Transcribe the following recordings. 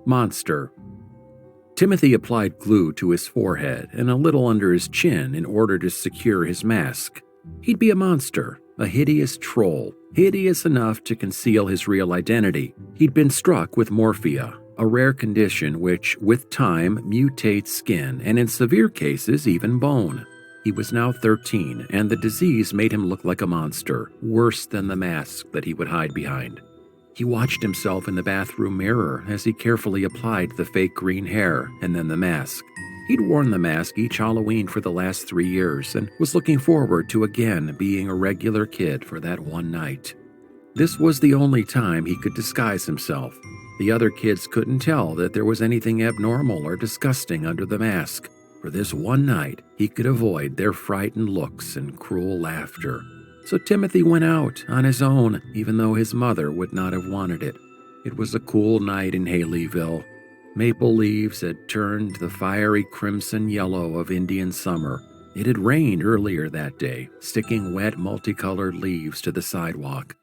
Monster. Timothy applied glue to his forehead and a little under his chin in order to secure his mask. He'd be a monster, a hideous troll, hideous enough to conceal his real identity. He'd been struck with morphia, a rare condition which, with time, mutates skin and in severe cases even bone. He was now 13, and the disease made him look like a monster, worse than the mask that he would hide behind. He watched himself in the bathroom mirror as he carefully applied the fake green hair and then the mask. He'd worn the mask each Halloween for the last 3 years and was looking forward to again being a regular kid for that one night. This was the only time he could disguise himself. The other kids couldn't tell that there was anything abnormal or disgusting under the mask. For this one night, he could avoid their frightened looks and cruel laughter. So Timothy went out on his own, even though his mother would not have wanted it. It was a cool night in Haleyville. Maple leaves had turned the fiery crimson yellow of Indian summer. It had rained earlier that day, sticking wet multicolored leaves to the sidewalk.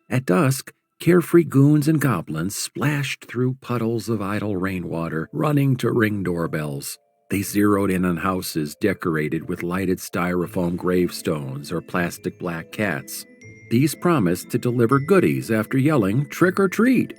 At dusk, carefree goons and goblins splashed through puddles of idle rainwater, running to ring doorbells. They zeroed in on houses decorated with lighted styrofoam gravestones or plastic black cats. These promised to deliver goodies after yelling, "Trick or treat!"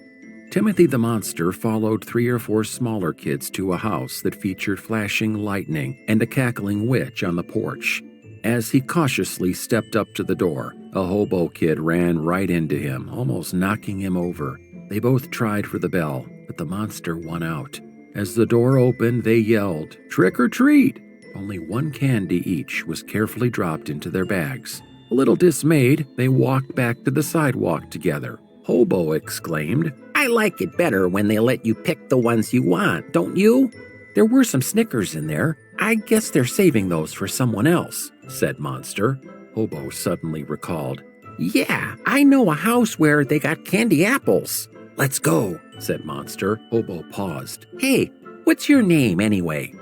Timothy the Monster followed 3 or 4 smaller kids to a house that featured flashing lightning and a cackling witch on the porch. As he cautiously stepped up to the door, a hobo kid ran right into him, almost knocking him over. They both tried for the bell, but the monster won out. As the door opened, they yelled, "Trick or treat!" Only 1 candy each was carefully dropped into their bags. A little dismayed, they walked back to the sidewalk together. Hobo exclaimed, "I like it better when they let you pick the ones you want, don't you?" "There were some Snickers in there. I guess they're saving those for someone else," said Monster. Hobo suddenly recalled, "Yeah, I know a house where they got candy apples." "Let's go," said Monster. Hobo paused. "Hey, what's your name anyway?"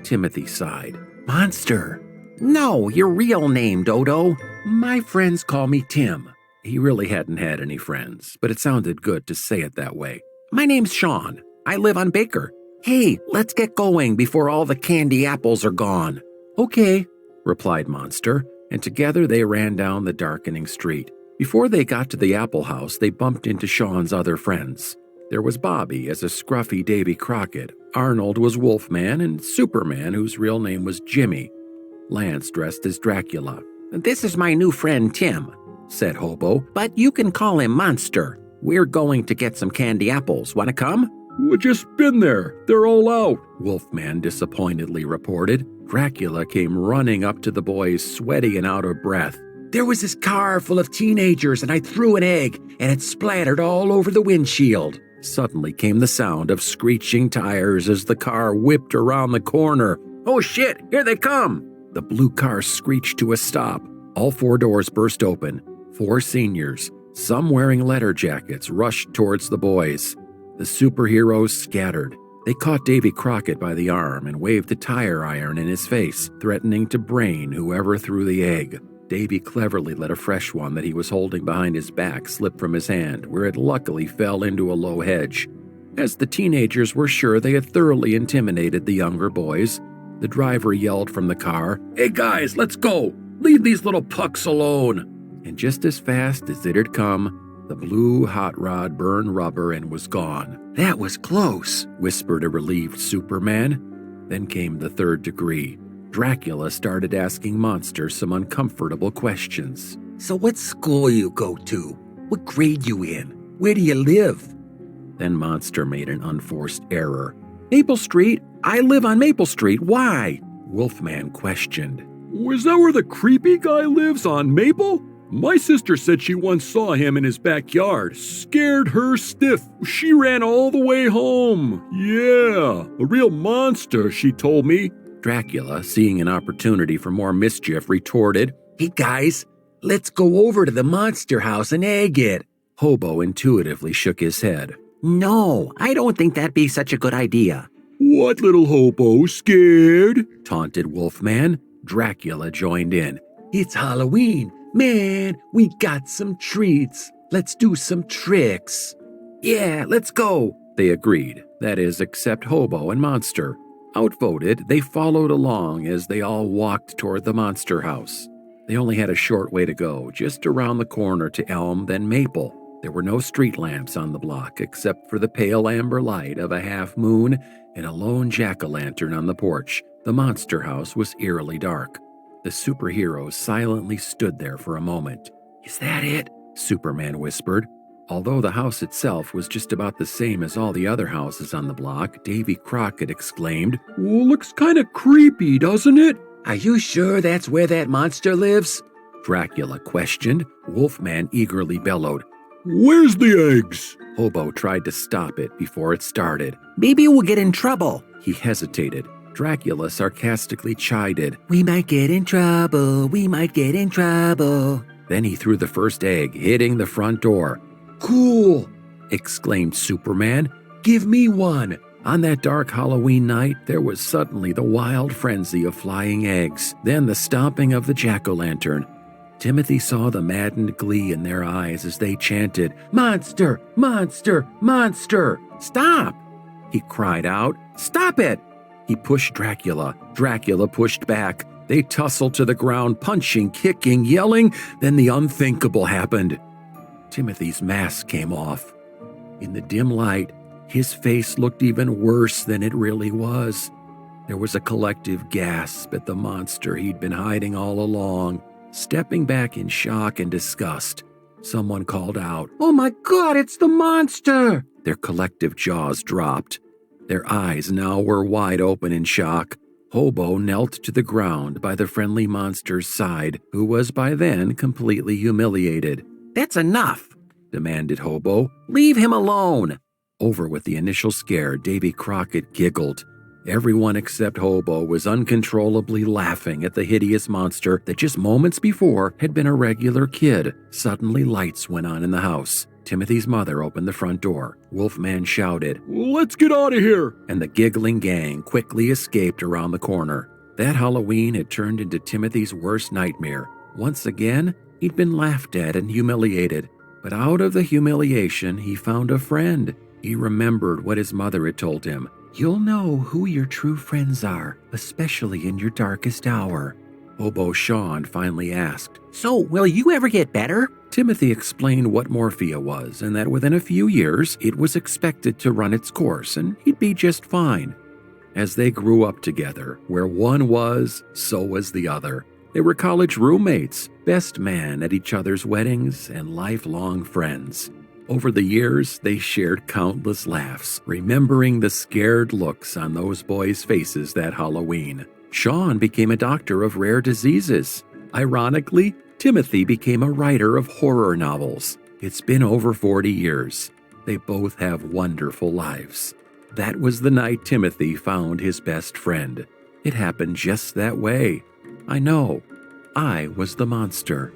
Timothy sighed. "Monster." "No, your real name, Dodo." "My friends call me Tim." He really hadn't had any friends, but it sounded good to say it that way. "My name's Sean. I live on Baker. Hey, let's get going before all the candy apples are gone." "Okay," replied Monster, and together they ran down the darkening street. Before they got to the Apple House, they bumped into Sean's other friends. There was Bobby as a scruffy Davy Crockett, Arnold was Wolfman, and Superman, whose real name was Jimmy. Lance dressed as Dracula. "This is my new friend Tim," said Hobo, "but you can call him Monster. We're going to get some candy apples. Want to come?" "We just been there. They're all out," Wolfman disappointedly reported. Dracula came running up to the boys, sweaty and out of breath. "There was this car full of teenagers and I threw an egg and it splattered all over the windshield." Suddenly came the sound of screeching tires as the car whipped around the corner. "Oh shit, here they come!" The blue car screeched to a stop. All 4 doors burst open. 4 seniors, some wearing leather jackets, rushed towards the boys. The superheroes scattered. They caught Davy Crockett by the arm and waved a tire iron in his face, threatening to brain whoever threw the egg. Davy cleverly let a fresh one that he was holding behind his back slip from his hand, where it luckily fell into a low hedge. As the teenagers were sure they had thoroughly intimidated the younger boys, the driver yelled from the car, "Hey guys, let's go! Leave these little pucks alone!" And just as fast as it had come, the blue hot rod burned rubber and was gone. "That was close," whispered a relieved Superman. Then came the 3rd degree. Dracula started asking Monster some uncomfortable questions. "So what school you go to? What grade you in? Where do you live?" Then Monster made an unforced error. "Maple Street? I live on Maple Street. Why?" Wolfman questioned. "Was that where the creepy guy lives on Maple? My sister said she once saw him in his backyard. Scared her stiff. She ran all the way home. Yeah, a real monster, she told me." Dracula, seeing an opportunity for more mischief, retorted, "Hey guys, let's go over to the monster house and egg it." Hobo intuitively shook his head. "No, I don't think that'd be such a good idea." "What little hobo, scared?" taunted Wolfman. Dracula joined in. "It's Halloween. Man, we got some treats. Let's do some tricks." "Yeah, let's go," they agreed. that is, except Hobo and Monster. Outvoted, they followed along as they all walked toward the monster house. They only had a short way to go, just around the corner to Elm, then Maple. There were no street lamps on the block except for the pale amber light of a half moon and a lone jack-o'-lantern on the porch. The monster house was eerily dark. The superheroes silently stood there for a moment. "Is that it?" Superman whispered. Although the house itself was just about the same as all the other houses on the block, Davy Crockett exclaimed, Well, looks kind of creepy, doesn't it? Are you sure that's where that monster lives? Dracula questioned. Wolfman eagerly bellowed. Where's the eggs? Hobo tried to stop it before it started. Maybe we'll get in trouble. He hesitated. Dracula sarcastically chided. We might get in trouble. We might get in trouble. Then he threw the first egg, hitting the front door. Cool, exclaimed Superman. Give me one. On that dark Halloween night, there was suddenly the wild frenzy of flying eggs, then the stomping of the jack-o'-lantern. Timothy saw the maddened glee in their eyes as they chanted, Monster! Monster! Monster! Stop! He cried out. Stop it! He pushed Dracula. Dracula pushed back. They tussled to the ground, punching, kicking, yelling. Then the unthinkable happened. Timothy's mask came off. In the dim light, his face looked even worse than it really was. There was a collective gasp at the monster he'd been hiding all along. Stepping back in shock and disgust, someone called out, Oh my God, it's the monster! Their collective jaws dropped. Their eyes now were wide open in shock. Hobo knelt to the ground by the friendly monster's side, who was by then completely humiliated. That's enough, demanded Hobo. Leave him alone. Over with the initial scare, Davy Crockett giggled. Everyone except Hobo was uncontrollably laughing at the hideous monster that just moments before had been a regular kid. Suddenly lights went on in the house. Timothy's mother opened the front door. Wolfman shouted, Let's get out of here! And the giggling gang quickly escaped around the corner. That Halloween had turned into Timothy's worst nightmare. Once again, he'd been laughed at and humiliated. But out of the humiliation, he found a friend. He remembered what his mother had told him. You'll know who your true friends are, especially in your darkest hour. Hobo Sean finally asked, So, will you ever get better? Timothy explained what morphia was and that within a few years it was expected to run its course and he'd be just fine. As they grew up together, where one was, so was the other. They were college roommates, best man at each other's weddings, and lifelong friends. Over the years, they shared countless laughs, remembering the scared looks on those boys' faces that Halloween. Sean became a doctor of rare diseases. Ironically, Timothy became a writer of horror novels. It's been over 40 years. They both have wonderful lives. That was the night Timothy found his best friend. It happened just that way. I know. I was the monster.